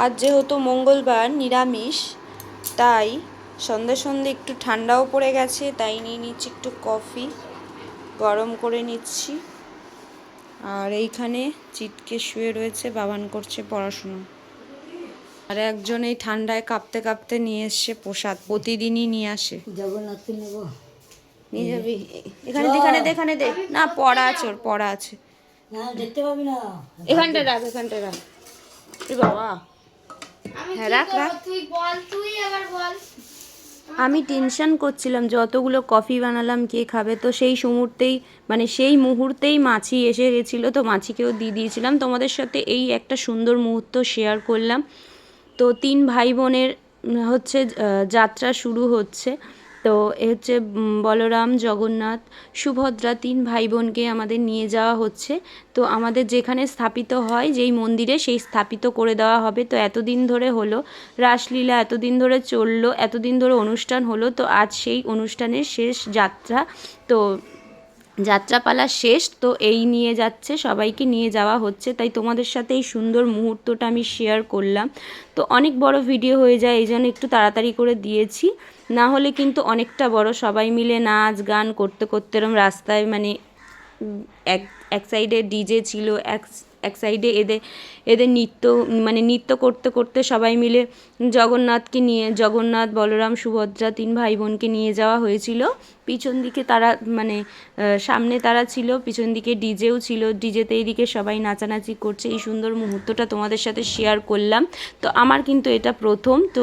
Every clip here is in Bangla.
আজ যেহেতু মঙ্গলবার নিরামিষ, তাই সন্ধে সন্ধে একটু ঠান্ডাও পড়ে গেছে, তাই নিয়ে নিচ্ছি একটু কফি, গরম করে নিচ্ছি। আর এইখানে চিটকে শুয়ে রয়েছে, বাবান করছে পড়াশুনো। আর একজন এই ঠান্ডায় কাঁপতে কাঁপতে নিয়ে এসছে প্রসাদ, প্রতিদিনই নিয়ে আসে। জগন্নাথকে নেব, নিয়ে যাবি? এখানে এখানে দে, এখানে দে। না, পড়া আছে, ওর পড়া আছে। না দেখতে পাবি না, এখানটা রাখ, এখানটা রাখ। বাবা, হ্যাঁ রাখ রাখ। তুই বল, তুই আবার বল। আমি টেনশন করছিলাম যতগুলো কফি বানালাম কে খাবে, তো সেই মুহূর্তেই মাছি এসে গেছিলো, তো মাছিকেও দিয়ে দিয়েছিলাম। তোমাদের সাথে এই একটা সুন্দর মুহূর্ত শেয়ার করলাম। তো 3 ভাই বোনের হচ্ছে যাত্রা শুরু হচ্ছে। তো এ হচ্ছে বলরাম, জগন্নাথ, সুভদ্রা 3 ভাই বোনকে আমাদের নিয়ে যাওয়া হচ্ছে। তো আমাদের যেখানে স্থাপিত হয় যেই মন্দিরে, সেই স্থাপিত করে দেওয়া হবে। তো এতদিন ধরে হলো রাসলীলা, এতদিন ধরে চললো, এতদিন ধরে অনুষ্ঠান হলো, তো আজ সেই অনুষ্ঠানের শেষ যাত্রা। তো যাত্রাপালা শেষ, তো এই নিয়ে যাচ্ছে, সবাইকে নিয়ে যাওয়া হচ্ছে। তাই তোমাদের সাথে এই সুন্দর মুহূর্তটা আমি শেয়ার করলাম। তো অনেক বড় ভিডিও হয়ে যায়, এই জন্য একটু তাড়াতাড়ি করে দিয়েছি, না হলে কিন্তু অনেকটা বড়। সবাই মিলে নাচ গান করতে করতে এরম রাস্তায়, মানে এক এক সাইডে ডিজে ছিল, এক সাইডে এদের নৃত্য করতে করতে সবাই মিলে জগন্নাথ, বলরাম, সুভদ্রা 3 ভাই বোনকে নিয়ে যাওয়া হয়েছিল। পিছন দিকে তারা সামনে তারা ছিল, পিছন দিকে ডিজেও ছিল, ডিজেতে এইদিকে সবাই নাচানাচি করছে। এই সুন্দর মুহূর্তটা তোমাদের সাথে শেয়ার করলাম। তো আমার কিন্তু এটা প্রথম, তো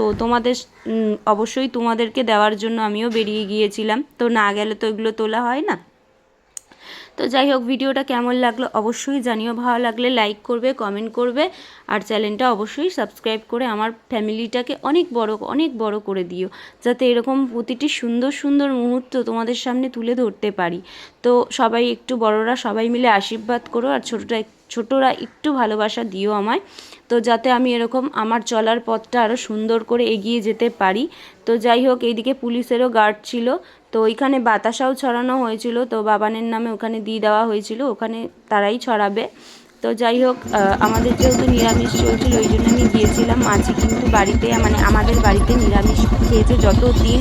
অবশ্যই তোমাদেরকে দেওয়ার জন্য আমিও বেরিয়ে গিয়েছিলাম, তো না গেলে তো এগুলো তোলা হয় না। তো যাই হোক, ভিডিওটা কেমন লাগলো অবশ্যই জানিও, ভালো লাগলে লাইক করবে, কমেন্ট করবে, আর চ্যানেলটা অবশ্যই সাবস্ক্রাইব করে আমার ফ্যামিলিটাকে অনেক বড় করে দিও, যাতে এরকম প্রতিটি সুন্দর সুন্দর মুহূর্ত তোমাদের সামনে তুলে ধরতে পারি। তো সবাই একটু বড়রা সবাই মিলে আশীর্বাদ করো, আর ছোটরা একটু ভালোবাসা দিও আমায়, তো যাতে আমি এরকম আমার চলার পথটা আরও সুন্দর করে এগিয়ে যেতে পারি। তো যাই হোক, এইদিকে পুলিশেরও গার্ড ছিল, তো ওইখানে বাতাসাও ছড়ানো হয়েছিল, তো বাবানের নামে ওখানে দিয়ে দেওয়া হয়েছিল, ওখানে তারাই ছড়াবে। তো যাই হোক, আমাদের যেহেতু নিরামিষ চলছিল ওই জন্য আমি গিয়েছিলাম। মাঝি কিন্তু আমাদের বাড়িতে নিরামিষ খেয়েছে যতদিন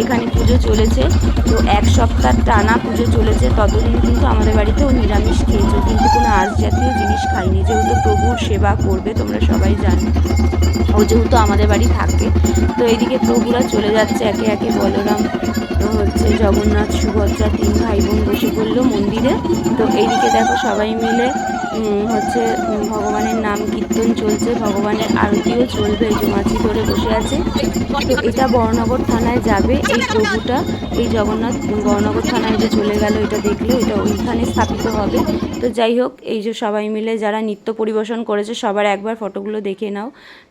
এখানে পুজো চলেছে, তো 1 সপ্তাহ টানা পুজো চলেছে, ততদিন কিন্তু আমাদের বাড়িতেও নিরামিষ খেয়েছে, কিন্তু কোনো আঁশ জাতীয় জিনিস খাইনি, যেহেতু প্রভুর সেবা করবে, তোমরা সবাই জানো, ও যেহেতু আমাদের বাড়ি থাকে। তো এইদিকে প্রভুরা চলে যাচ্ছে একে একে, বলরাম, হচ্ছে জগন্নাথ, সুভদ্রা 3 ভাই বোন বসে পড়লো মন্দিরে। তো এইদিকে দেখো সবাই মিলে হচ্ছে ভগবানের নাম কীর্তন চলছে, ভগবানের আরতিও চলবে, এই যে মাছি ধরে বসে আছে। তো এটা বড়নগর থানায় যাবে, এই প্রভুটা, এই জগন্নাথ বড়নগর থানায় যে চলে গেল, এটা দেখলে এটা ওইখানে স্থাপিত হবে। তো যাই হোক, এই যে সবাই মিলে যারা নৃত্য পরিবেশন করেছে সবার একবার ফটোগুলো দেখে নাও,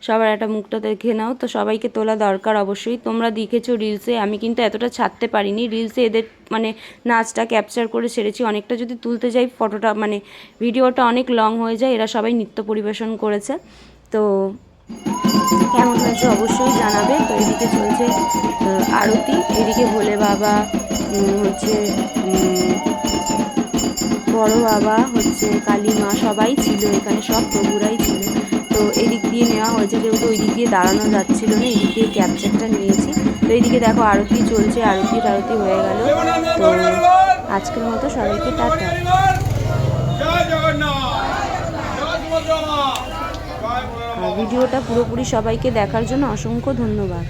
সবার একটা মুখটা দেখে নাও। তো সবাইকে তোলা দরকার অবশ্যই, তোমরা দেখেছো রিলসে, আমি কিন্তু এতটা ছাড়তে পারিনি, রিলসে এদের নাচটা ক্যাপচার করে ছেড়েছি, অনেকটা যদি তুলতে যাই ফটোটা ভিডিওটা অনেক লং হয়ে যায়। এরা সবাই নৃত্য পরিবেশন করেছে, তো কেমন হয়েছে অবশ্যই জানাবে। তো এদিকে চলছে আরতি, এদিকে ভোলে বাবা, হচ্ছে বড় বাবা, হচ্ছে কালী মা, সবাই ছিল এখানে, সব প্রভুরাই ছিল। তো এদিক দিয়ে নেওয়া হয়েছে, যেহেতু ওই দিক দিয়ে দাঁড়ানো যাচ্ছিল না, এদিক দিয়ে ক্যাপচারটা নিয়েছি। তো এইদিকে দেখো আরতি চলছে, আরতি হয়ে গেল। তো আজকের মতো সবাইকে টাটা। আর ভিডিওটা পুরোপুরি সবাইকে দেখার জন্য অসংখ্য ধন্যবাদ।